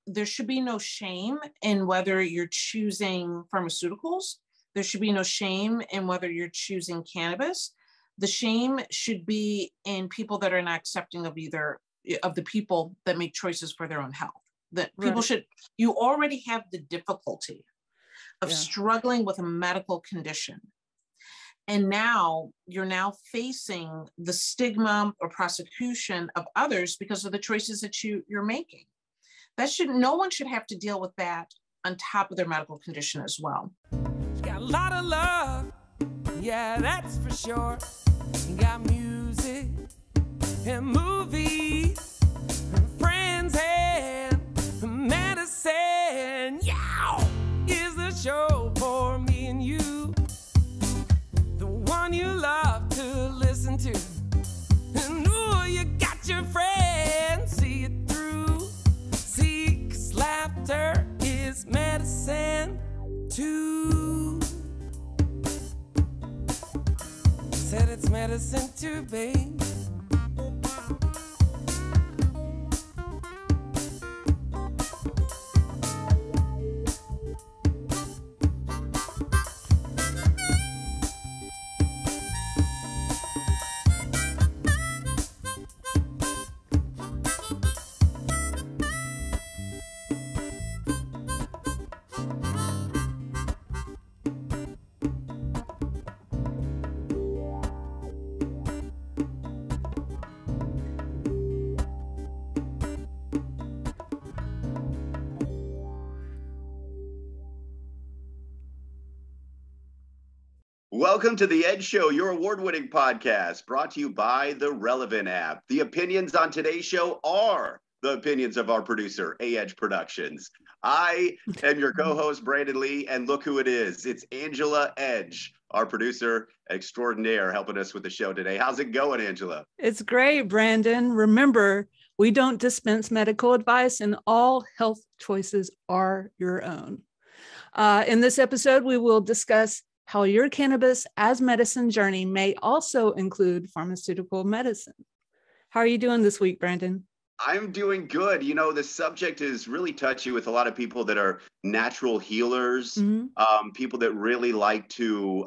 there should be no shame in whether you're choosing pharmaceuticals. There should be no shame in whether you're choosing cannabis. The shame should be in people that are not accepting of either of the people that make choices for their own health. That people should, you already have the difficulty of struggling with a medical condition. And now you're now facing the stigma or prosecution of others because of the choices that you're making. No one should have to deal with that on top of their medical condition as well. Got a lot of love, yeah, that's for sure. You got music and movies, and friends and medicine. Yeah, is the show for me and you, the one you love to listen to. And ooh, you got your friends, see it through. See, 'cause laughter is medicine too. Said it's medicine too, babe. Welcome to The Edge Show, your award-winning podcast, brought to you by the Relevant app. The opinions on today's show are the opinions of our producer, A-Edge Productions. I am your co-host, Branden Lee, and look who it is. It's Angela Edge, our producer extraordinaire, helping us with the show today. How's it going, Angela? It's great, Branden. Remember, we don't dispense medical advice, and all health choices are your own. In this episode, we will discuss how your cannabis as medicine journey may also include pharmaceutical medicine. How are you doing this week, Branden? I'm doing good. You know, the subject is really touchy with a lot of people that are natural healers, people that really like to,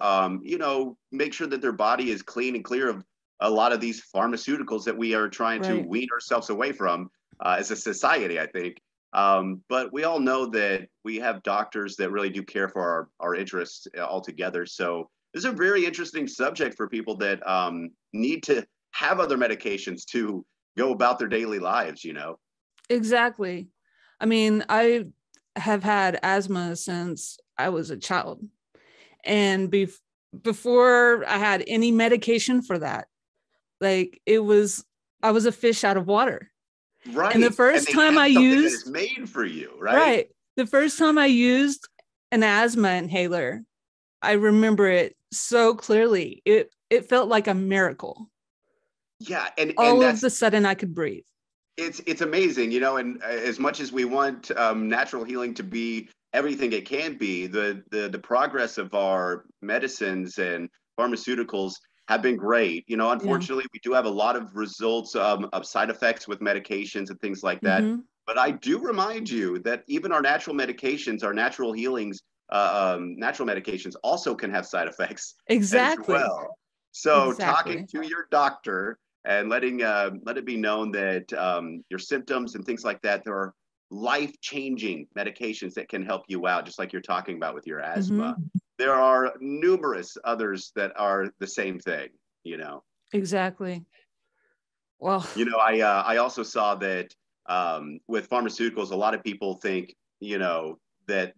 make sure that their body is clean and clear of a lot of these pharmaceuticals that we are trying to wean ourselves away from as a society, I think. But we all know that we have doctors that really do care for our interests altogether. So this is a very interesting subject for people that need to have other medications to go about their daily lives, you know? Exactly. I mean, I have had asthma since I was a child. And before I had any medication for that, I was a fish out of water. Right. And the first time I used, it's made for you, right? Right. The first time I used an asthma inhaler, I remember it so clearly. It felt like a miracle. Yeah. And all of a sudden I could breathe. It's amazing, you know, and as much as we want natural healing to be everything it can be, the progress of our medicines and pharmaceuticals have been great. You know, unfortunately, we do have a lot of results of side effects with medications and things like that. But I do remind you that even our natural medications, our natural healings, natural medications also can have side effects as well. So talking to your doctor and let it be known that your symptoms and things like that, there are life-changing medications that can help you out, just like you're talking about with your asthma. There are numerous others that are the same thing, you know. Exactly. Well, you know, I also saw that with pharmaceuticals, a lot of people think, you know, that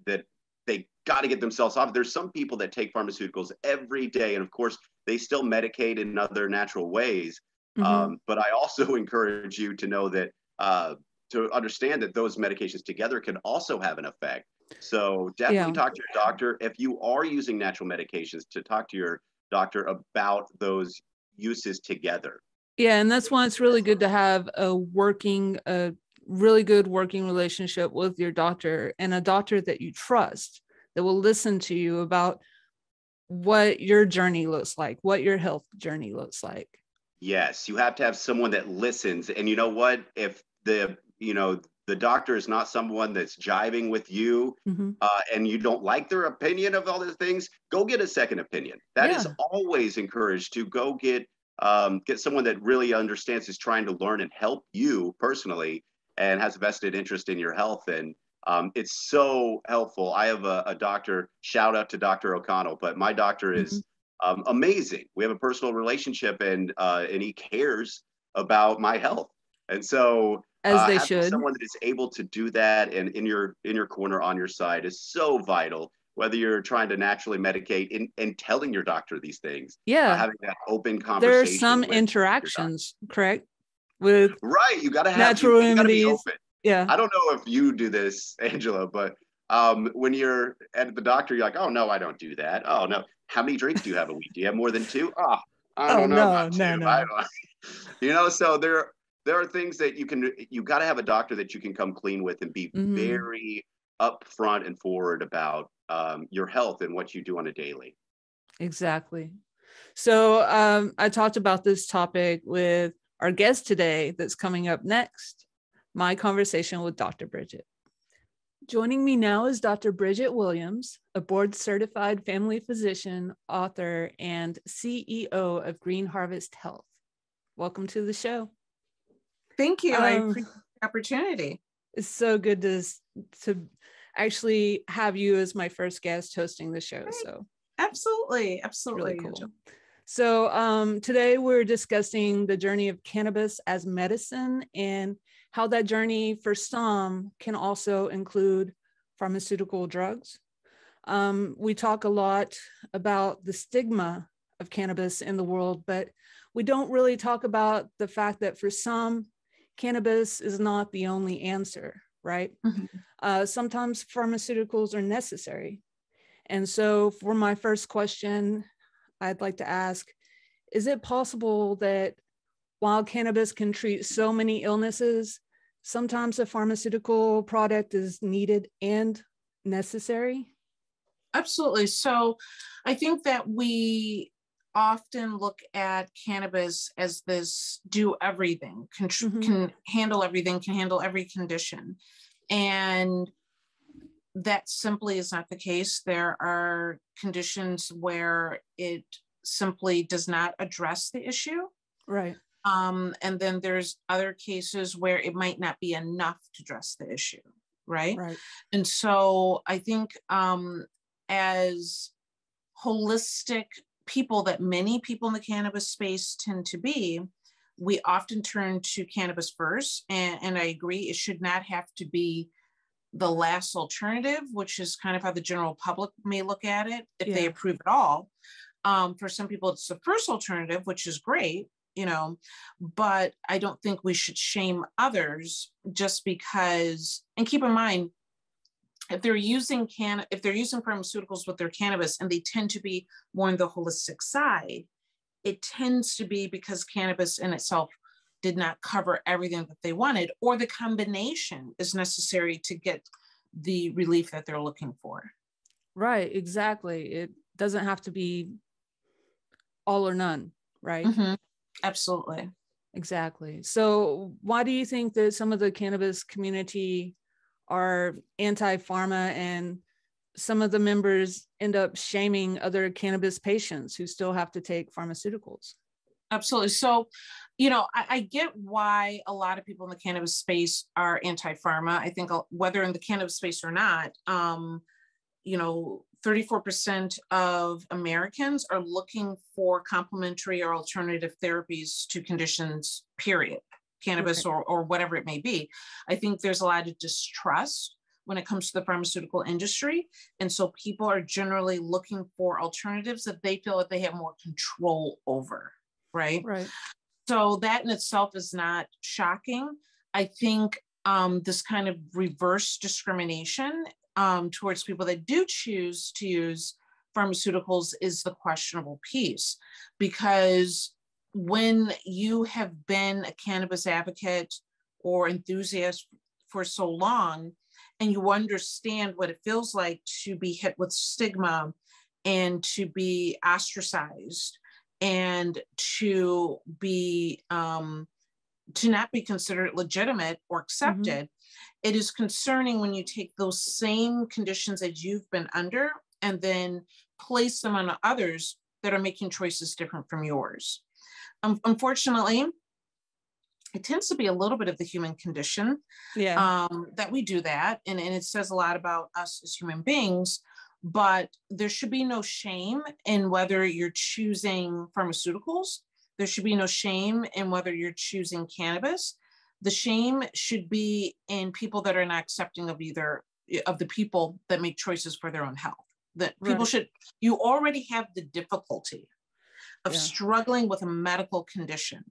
they got to get themselves off. There's some people that take pharmaceuticals every day, and of course, they still medicate in other natural ways. But I also encourage you to know that to understand that those medications together can also have an effect. So definitely talk to your doctor. If you are using natural medications, to talk to your doctor about those uses together. Yeah, and that's why it's really good to have a really good working relationship with your doctor, and a doctor that you trust, that will listen to you about what your journey looks like, what your health journey looks like. Yes, you have to have someone that listens. And you know what? If the the doctor is not someone that's jiving with you, and you don't like their opinion of all these things, go get a second opinion. That is always encouraged, to go get someone that really understands, is trying to learn and help you personally, and has a vested interest in your health. And it's so helpful. I have a doctor, shout out to Dr. O'Connell, but my doctor is amazing. We have a personal relationship, and he cares about my health. And so as they having should, someone that is able to do that and in your corner, on your side, is so vital, whether you're trying to naturally medicate and telling your doctor these things. Having that open conversation. There are some interactions, correct? With you got to have natural you remedies. Be open. Yeah. I don't know if you do this, Angela, but when you're at the doctor, you're like, oh no, I don't do that. Oh no. How many drinks do you have a week? Do you have more than 2? Oh, I don't know about 2. No. So there are things that you got to have a doctor that you can come clean with, and be very upfront and forward about your health and what you do on a daily. Exactly. So I talked about this topic with our guest today that's coming up next, my conversation with Dr. Bridget. Joining me now is Dr. Bridget Williams, a board-certified family physician, author, and CEO of Green Harvest Health. Welcome to the show. Thank you. I appreciate the opportunity. It's so good to actually have you as my first guest hosting the show. Great. So absolutely. Really cool. So today we're discussing the journey of cannabis as medicine, and how that journey for some can also include pharmaceutical drugs. We talk a lot about the stigma of cannabis in the world, but we don't really talk about the fact that for some, cannabis is not the only answer, right? Sometimes pharmaceuticals are necessary. And so for my first question, I'd like to ask, is it possible that while cannabis can treat so many illnesses, sometimes a pharmaceutical product is needed and necessary? Absolutely. So I think that we often look at cannabis as this do everything, can handle everything, can handle every condition. And that simply is not the case. There are conditions where it simply does not address the issue. Right. And then there's other cases where it might not be enough to address the issue. Right. And so I think as holistic people that many people in the cannabis space tend to be, we often turn to cannabis first. And I agree, it should not have to be the last alternative, which is kind of how the general public may look at it, if they approve at all. For some people, it's the first alternative, which is great, but I don't think we should shame others just because, and keep in mind, if they're using pharmaceuticals with their cannabis and they tend to be more on the holistic side, it tends to be because cannabis in itself did not cover everything that they wanted, or the combination is necessary to get the relief that they're looking for. Right, exactly. It doesn't have to be all or none, right? Absolutely. Exactly. So why do you think that some of the cannabis community are anti-pharma, and some of the members end up shaming other cannabis patients who still have to take pharmaceuticals? Absolutely. So, I get why a lot of people in the cannabis space are anti-pharma. I think whether in the cannabis space or not, 34% of Americans are looking for complementary or alternative therapies to conditions, period. Cannabis or whatever it may be. I think there's a lot of distrust when it comes to the pharmaceutical industry. And so people are generally looking for alternatives that they feel that they have more control over, right? So that in itself is not shocking. I think this kind of reverse discrimination towards people that do choose to use pharmaceuticals is the questionable piece, because when you have been a cannabis advocate or enthusiast for so long, and you understand what it feels like to be hit with stigma and to be ostracized and to be to not be considered legitimate or accepted, It is concerning when you take those same conditions that you've been under and then place them on others that are making choices different from yours. Unfortunately, it tends to be a little bit of the human condition that we do that. And it says a lot about us as human beings, but there should be no shame in whether you're choosing pharmaceuticals. There should be no shame in whether you're choosing cannabis. The shame should be in people that are not accepting of either of the people that make choices for their own health. That people should, you already have the difficulty of struggling with a medical condition.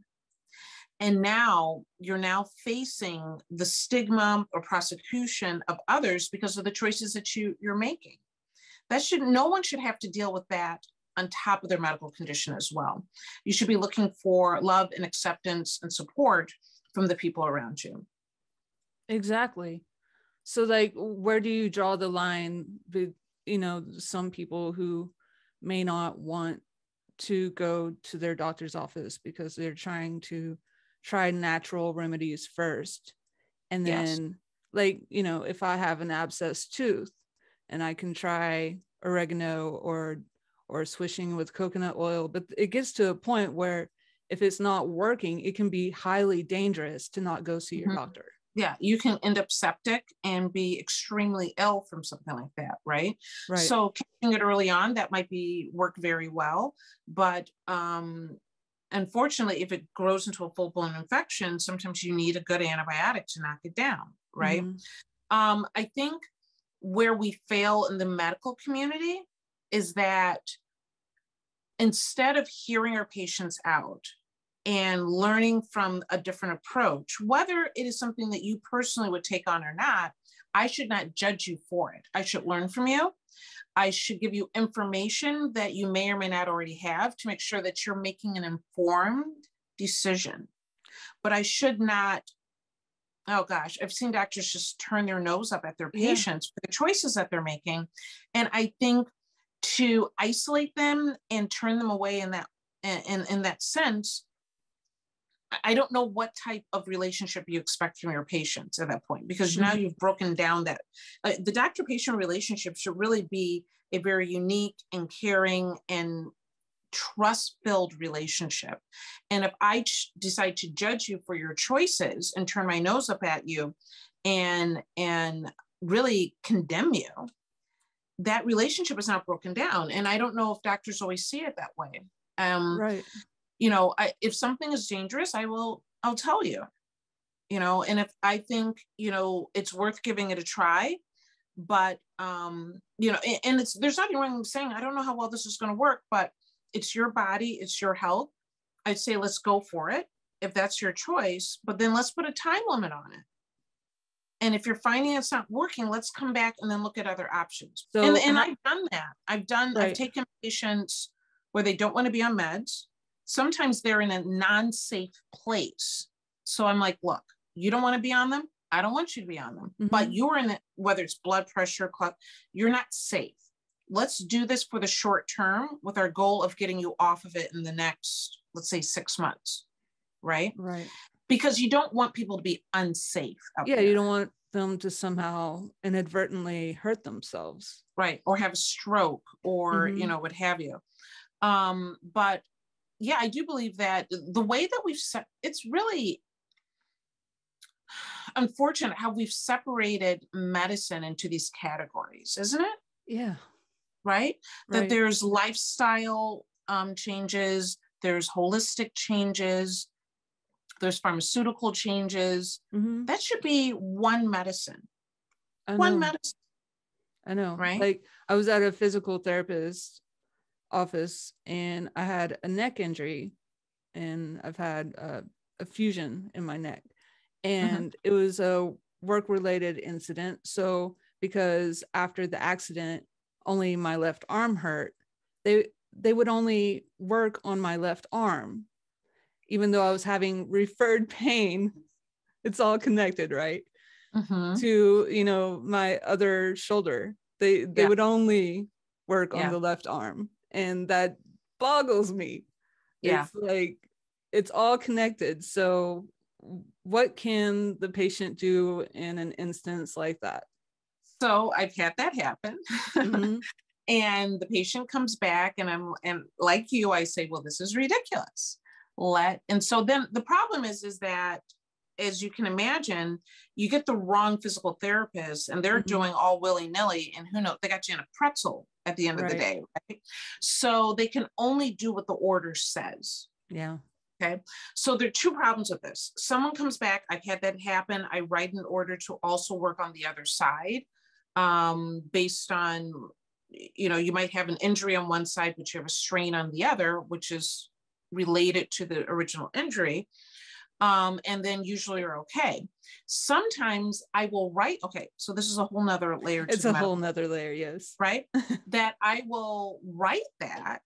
And now you're now facing the stigma or prosecution of others because of the choices that you're making. No one should have to deal with that on top of their medical condition as well. You should be looking for love and acceptance and support from the people around you. Exactly. So like, where do you draw the line with, some people who may not want to go to their doctor's office because they're trying to try natural remedies first. And then if I have an abscessed tooth and I can try oregano or swishing with coconut oil, but it gets to a point where if it's not working, it can be highly dangerous to not go see your doctor. Yeah, you can end up septic and be extremely ill from something like that, right? So catching it early on, that might work very well. But unfortunately, if it grows into a full-blown infection, sometimes you need a good antibiotic to knock it down, right? I think where we fail in the medical community is that instead of hearing our patients out and learning from a different approach, whether it is something that you personally would take on or not, I should not judge you for it. I should learn from you. I should give you information that you may or may not already have to make sure that you're making an informed decision. But I should not, oh gosh, I've seen doctors just turn their nose up at their patients for the choices that they're making. And I think to isolate them and turn them away in that sense, I don't know what type of relationship you expect from your patients at that point, because now you've broken down that the doctor-patient relationship should really be a very unique and caring and trust-filled relationship. And if I decide to judge you for your choices and turn my nose up at you and really condemn you, that relationship is not broken down. And I don't know if doctors always see it that way. If something is dangerous, I'll tell you, and if I think, it's worth giving it a try, but, and there's nothing wrong with saying, I don't know how well this is going to work, but it's your body, it's your health. I'd say, let's go for it if that's your choice, but then let's put a time limit on it. And if you're finding it's not working, let's come back and then look at other options. So, and I've done that. I've taken patients where they don't want to be on meds. Sometimes they're in a non-safe place. So I'm like, look, you don't want to be on them. I don't want you to be on them, but you're in it, whether it's blood pressure, you're not safe. Let's do this for the short term with our goal of getting you off of it in the next, let's say 6 months. Right. Because you don't want people to be unsafe. Yeah. You don't want them to somehow inadvertently hurt themselves. Right. Or have a stroke or, what have you. But yeah, I do believe that the way that it's really unfortunate how we've separated medicine into these categories, isn't it? Yeah. Right? That there's lifestyle changes, there's holistic changes, there's pharmaceutical changes. That should be one medicine. One medicine. I know. Right? Like I was at a physical therapist office and I had a neck injury and I've had a fusion in my neck, and it was a work-related incident. So because after the accident only my left arm hurt, they would only work on my left arm even though I was having referred pain. It's all connected, right? To my other shoulder. They would only work on the left arm. And that boggles me. It's like, it's all connected. So what can the patient do in an instance like that? So I've had that happen. Mm-hmm. And the patient comes back and like you, I say, well, this is ridiculous. And so then the problem is that, as you can imagine, you get the wrong physical therapist and they're doing all willy-nilly, and who knows, they got you in a pretzel at the end of the day, right? So they can only do what the order says. Yeah. Okay. So there are two problems with this. Someone comes back, I've had that happen. I write an order to also work on the other side, based on, you might have an injury on one side, but you have a strain on the other, which is related to the original injury. And then usually you're okay. Sometimes I will write, okay, so this is a whole nother layer. It's a whole nother layer, yes. Right? That I will write that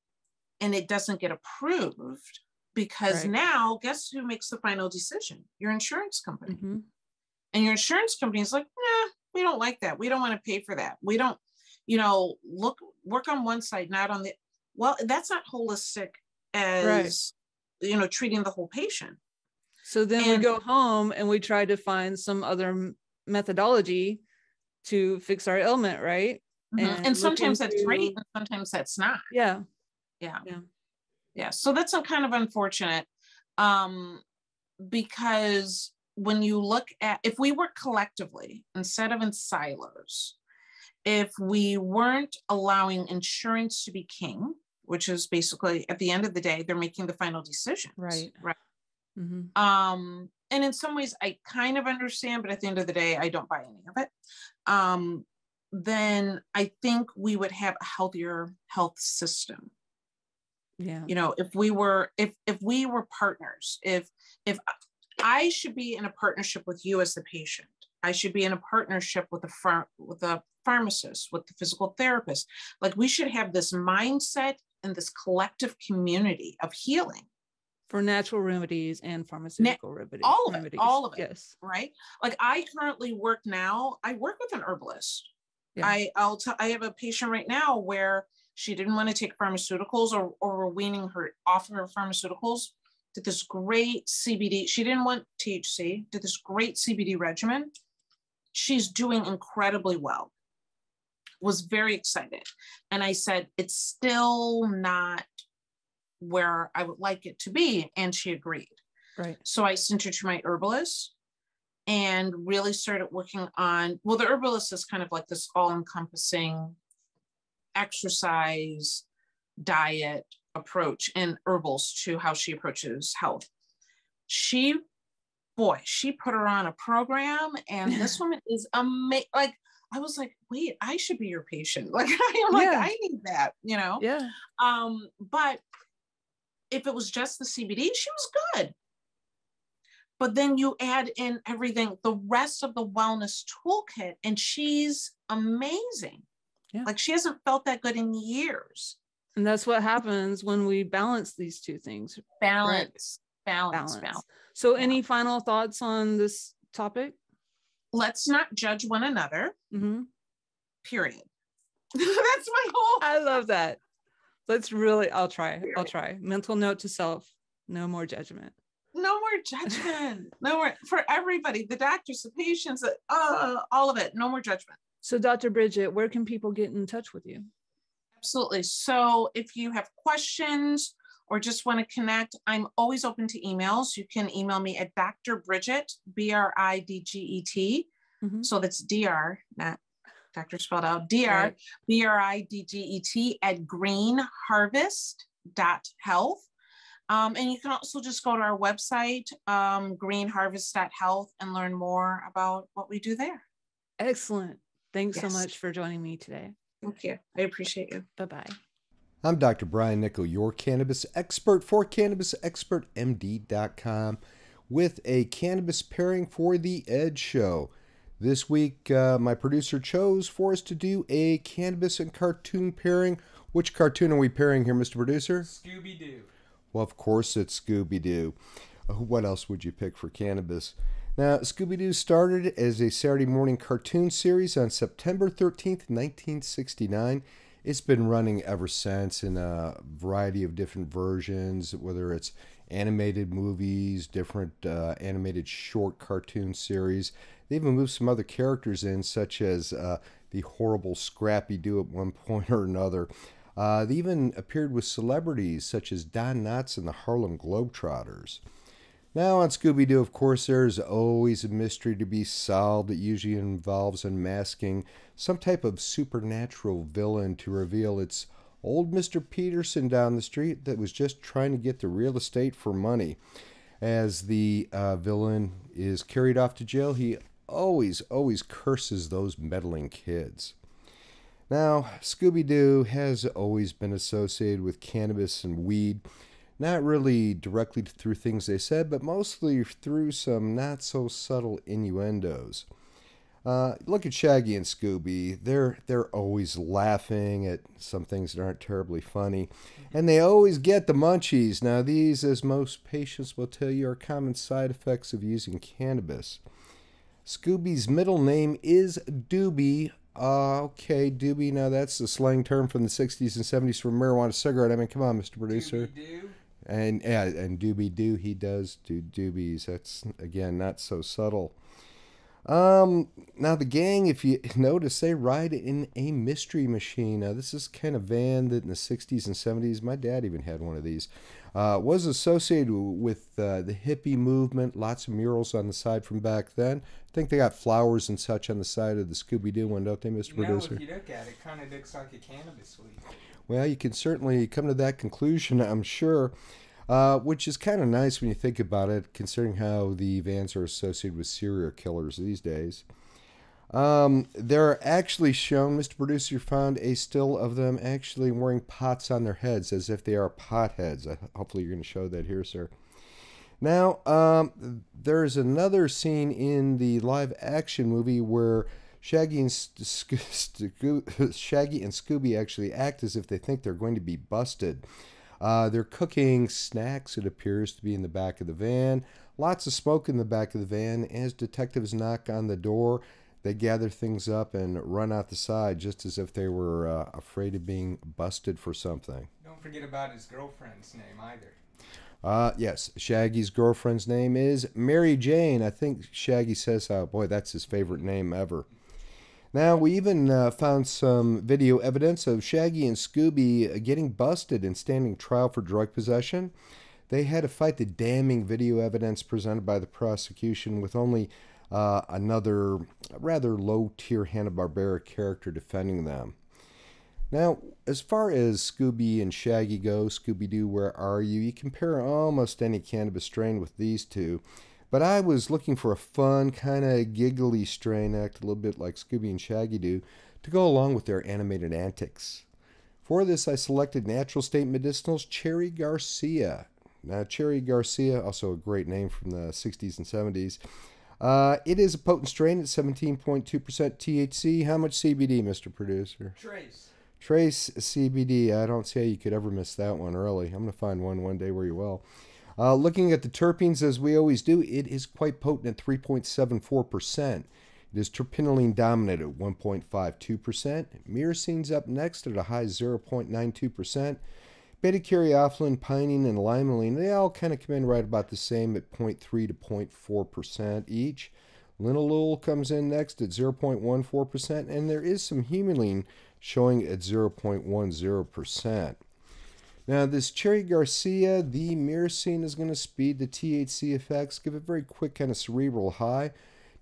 and it doesn't get approved because now guess who makes the final decision? Your insurance company. Mm-hmm. And your insurance company is like, nah, we don't like that. We don't want to pay for that. We don't, work on one side, not on the, well, that's not holistic as, treating the whole patient. So then we go home and we try to find some other methodology to fix our ailment, right? Mm-hmm. And sometimes that's great, and sometimes that's not. Yeah. So that's kind of unfortunate, because when you look at, if we work collectively instead of in silos, if we weren't allowing insurance to be king, which is basically at the end of the day, they're making the final decisions. Right. Mm-hmm. And in some ways I kind of understand, but at the end of the day, I don't buy any of it. Then I think we would have a healthier health system. Yeah. If we were partners, if I should be in a partnership with you as the patient, I should be in a partnership with a pharmacist, with the physical therapist. Like, we should have this mindset and this collective community of healing. For natural remedies and pharmaceutical remedies. All of it. Yes. Right. Like, I currently work with an herbalist. Yeah. I have a patient right now where she didn't want to take pharmaceuticals or we're weaning her off of her pharmaceuticals, did this great CBD. She didn't want THC, did this great CBD regimen. She's doing incredibly well. Was very excited. And I said, it's still not where I would like it to be. And she agreed. Right. So I sent her to my herbalist and really started working on, well, the herbalist is kind of like this all-encompassing exercise, diet approach and herbals to how she approaches health. She put her on a program, and this woman is amazing. Like, I was like, wait, I should be your patient. Like, I need that, Yeah. But if it was just the CBD, she was good. But then you add in everything, the rest of the wellness toolkit, and she's amazing. Yeah. Like, she hasn't felt that good in years. And that's what happens when we balance these two things. Balance. So any final thoughts on this topic? Let's not judge one another. Mm-hmm. Period. That's my whole. I love that. I'll try. Mental note to self: no more judgment. No more judgment. No more, for everybody, the doctors, the patients, all of it. No more judgment. So, Dr. Bridget, where can people get in touch with you? Absolutely. So if you have questions or just want to connect, I'm always open to emails. You can email me at Dr. Bridget, Bridget. Mm-hmm. So that's DR, not Dr. spelled out, DR, right. Bridget at greenharvest.health. And you can also just go to our website, greenharvest.health, and learn more about what we do there. Excellent. Thanks so much for joining me today. Thank you. I appreciate you. Bye-bye. I'm Dr. Branden Nichol, your cannabis expert for CannabisExpertMD.com, with a cannabis pairing for the Ed Show. This week, my producer chose for us to do a cannabis and cartoon pairing. Which cartoon are we pairing here, Mr. Producer? Scooby-Doo. Well, of course it's Scooby-Doo. What else would you pick for cannabis? Now, Scooby-Doo started as a Saturday morning cartoon series on September 13th, 1969. It's been running ever since in a variety of different versions, whether it's animated movies, different animated short cartoon series. They even moved some other characters in, such as the horrible Scrappy-Doo at one point or another. They even appeared with celebrities such as Don Knotts and the Harlem Globetrotters. Now on Scooby-Doo, of course, there's always a mystery to be solved. It usually involves unmasking some type of supernatural villain to reveal it's old Mr. Peterson down the street that was just trying to get the real estate for money. As the villain is carried off to jail, he always curses those meddling kids. Now, Scooby-Doo has always been associated with cannabis and weed. Not really directly through things they said, but mostly through some not so subtle innuendos. Look at Shaggy and Scooby. They're always laughing at some things that aren't terribly funny. And they always get the munchies. Now these, as most patients will tell you, are common side effects of using cannabis. Scooby's middle name is Doobie. Okay, Doobie. Now that's the slang term from the 60s and 70s for marijuana cigarette. I mean, come on, Mr. Producer. Doobie-doo. And Doobie-Doo, he does do doobies. That's, again, not so subtle. Now the gang, if you notice, they ride in a mystery machine. Now this is kind of van that in the 60s and 70s, my dad even had one of these, was associated with the hippie movement. Lots of murals on the side from back then. I think they got flowers and such on the side of the Scooby-Doo one, don't they, Mr. Producer? If you look at it, it kind of looks like a cannabis leaf. Well, you can certainly come to that conclusion, I'm sure. Which is kind of nice when you think about it, considering how the vans are associated with serial killers these days. They're actually shown, Mr. Producer found a still of them actually wearing pots on their heads, as if they are potheads. Hopefully you're going to show that here, sir. Now, there's another scene in the live-action movie where Shaggy and Scooby actually act as if they think they're going to be busted. They're cooking snacks, it appears to be, in the back of the van. Lots of smoke in the back of the van. As detectives knock on the door, they gather things up and run out the side, just as if they were afraid of being busted for something. Don't forget about his girlfriend's name either. Yes, Shaggy's girlfriend's name is Mary Jane. I think Shaggy says, oh boy, that's his favorite name ever. Now, we even found some video evidence of Shaggy and Scooby getting busted and standing trial for drug possession. They had to fight the damning video evidence presented by the prosecution with only another rather low-tier Hanna-Barbera character defending them. Now, as far as Scooby and Shaggy go, Scooby-Doo, where are you? You compare almost any cannabis strain with these two. But I was looking for a fun, kind of giggly strain, act a little bit like Scooby and Shaggy do, to go along with their animated antics. For this, I selected Natural State Medicinal's Cherry Garcia. Now, Cherry Garcia, also a great name from the 60s and 70s. It is a potent strain at 17.2% THC. How much CBD, Mr. Producer? Trace CBD. I don't see how you could ever miss that one early. I'm going to find one day where you will. Looking at the terpenes, as we always do, it is quite potent at 3.74%. It is terpinolene dominant at 1.52%. Myrcene's up next at a high 0.92%. Beta-caryophyllene, pinene, and limonene, they all kind of come in right about the same at 0.3 to 0.4% each. Linalool comes in next at 0.14%, and there is some humulene showing at 0.10%. Now, this Cherry Garcia, the myrcene is going to speed the THC effects, give a very quick kind of cerebral high.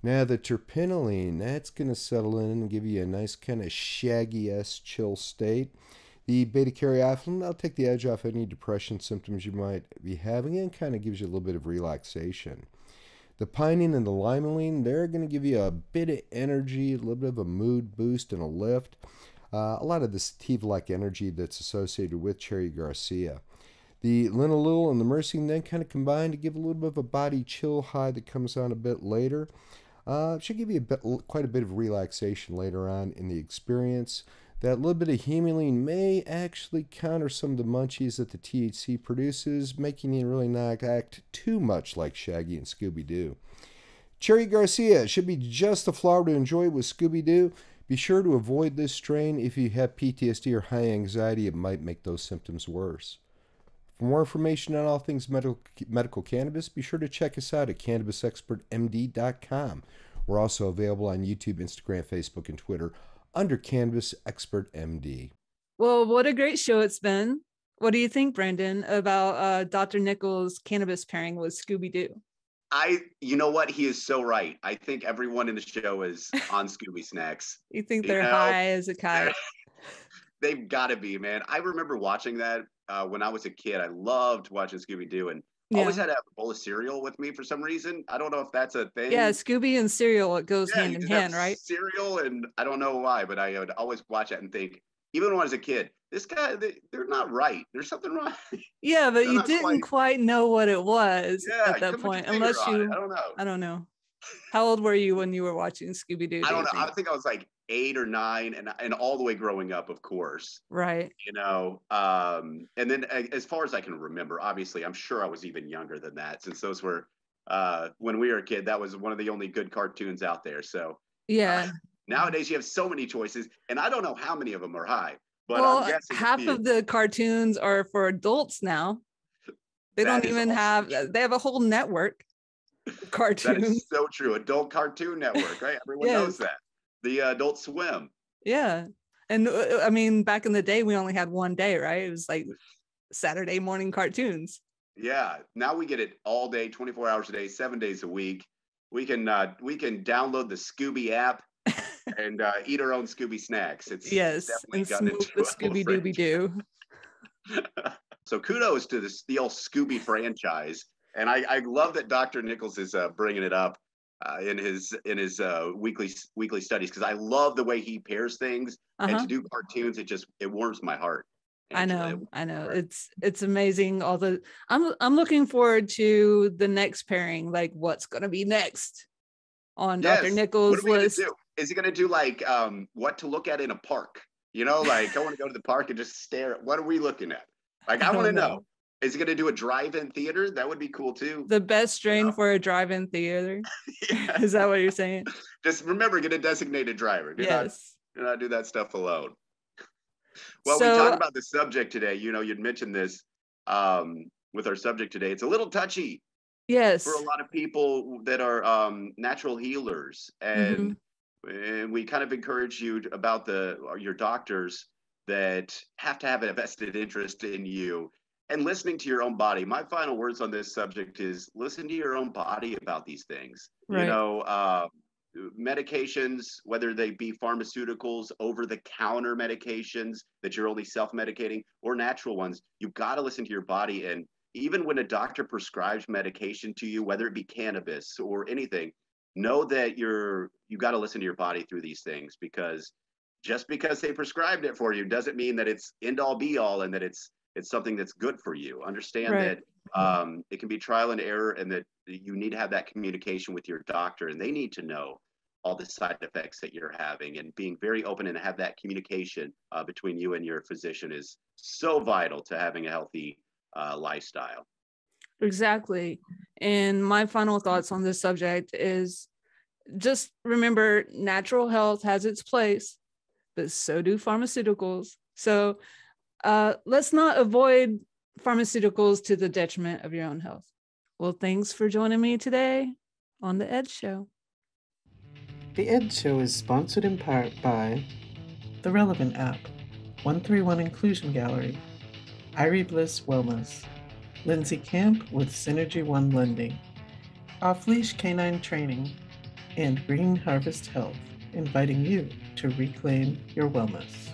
Now, the terpinolene, that's going to settle in and give you a nice kind of shaggy-esque chill state. The beta-caryophyllene, that'll take the edge off any depression symptoms you might be having and kind of gives you a little bit of relaxation. The pinene and the limonene, they're going to give you a bit of energy, a little bit of a mood boost and a lift. A lot of the sativa-like energy that's associated with Cherry Garcia. The linalool and the myrcene then kind of combine to give a little bit of a body chill high that comes on a bit later. It should give you quite a bit of relaxation later on in the experience. That little bit of humulene may actually counter some of the munchies that the THC produces, making you really not act too much like Shaggy and Scooby-Doo. Cherry Garcia should be just the flower to enjoy with Scooby-Doo. Be sure to avoid this strain if you have PTSD or high anxiety. It might make those symptoms worse. For more information on all things medical cannabis, be sure to check us out at CannabisExpertMD.com. We're also available on YouTube, Instagram, Facebook, and Twitter under Cannabis Expert MD. Well, what a great show it's been. What do you think, Branden, about Dr. Nichol's cannabis pairing with Scooby-Doo? You know what? He is so right. I think everyone in the show is on Scooby snacks. You think they're high as a kite? They've got to be, man. I remember watching that when I was a kid. I loved watching Scooby-Doo, and always had to have a bowl of cereal with me for some reason. I don't know if that's a thing. Yeah, Scooby and cereal, it goes hand in hand, right? Cereal, and I don't know why, but I would always watch it and think, even when I was a kid, this guy, they're not right. There's something wrong. Yeah, but you didn't quite know what it was at that point, unless you. I don't know. How old were you when you were watching Scooby-Doo? I don't know. I think I was like 8 or 9, and all the way growing up, of course. Right. You know, and then as far as I can remember, obviously, I'm sure I was even younger than that, since those were when we were a kid. That was one of the only good cartoons out there. So yeah. Nowadays, you have so many choices, and I don't know how many of them are high. But well, I'm guessing half of the cartoons are for adults now. They don't even have. They have a whole network of cartoons. That is so true. Adult Cartoon Network, right? Everyone knows that. The Adult Swim. Yeah, and I mean, back in the day, we only had one day, right? It was like Saturday morning cartoons. Yeah. Now we get it all day, 24 hours a day, 7 days a week. We can download the Scooby app and eat our own Scooby snacks. It's definitely gotten into the Scooby-Dooby-Doo. So kudos to the old Scooby franchise, and I love that Dr. Nichols is bringing it up in his weekly studies, because I love the way he pairs things, and to do cartoons, it warms my heart. Angela. I know. It's amazing. I'm looking forward to the next pairing, like what's going to be next on Dr. Nichols' list. Is he going to do like what to look at in a park? You know, like I want to go to the park and just stare at, what are we looking at? Like, I want to know. Is he going to do a drive-in theater? That would be cool too. The best strain for a drive-in theater. Yeah. Is that what you're saying? Just remember, get a designated driver. Do not do that stuff alone. Well, so, we talked about the subject today. You know, you'd mentioned this with our subject today. It's a little touchy. Yes. For a lot of people that are natural healers, and we kind of encourage you about your doctors that have to have a vested interest in you and listening to your own body. My final words on this subject is listen to your own body about these things. Right. You know, medications, whether they be pharmaceuticals, over-the-counter medications that you're only self-medicating, or natural ones, you've got to listen to your body. And even when a doctor prescribes medication to you, whether it be cannabis or anything, know that you got to listen to your body through these things, because just because they prescribed it for you doesn't mean that it's end all be all and that it's something that's good for you. Understand that it can be trial and error, and that you need to have that communication with your doctor, and they need to know all the side effects that you're having, and being very open and have that communication between you and your physician is so vital to having a healthy lifestyle. Exactly. And my final thoughts on this subject is just remember, natural health has its place, but so do pharmaceuticals. So let's not avoid pharmaceuticals to the detriment of your own health. Well, thanks for joining me today on The Ed Show. The Ed Show is sponsored in part by The Relevant app, 131 Inclusion Gallery, Irie Bliss Wellness, Lindsay Camp with Synergy One Lending, Off-Leash Canine Training, and Green Harvest Health, inviting you to reclaim your wellness.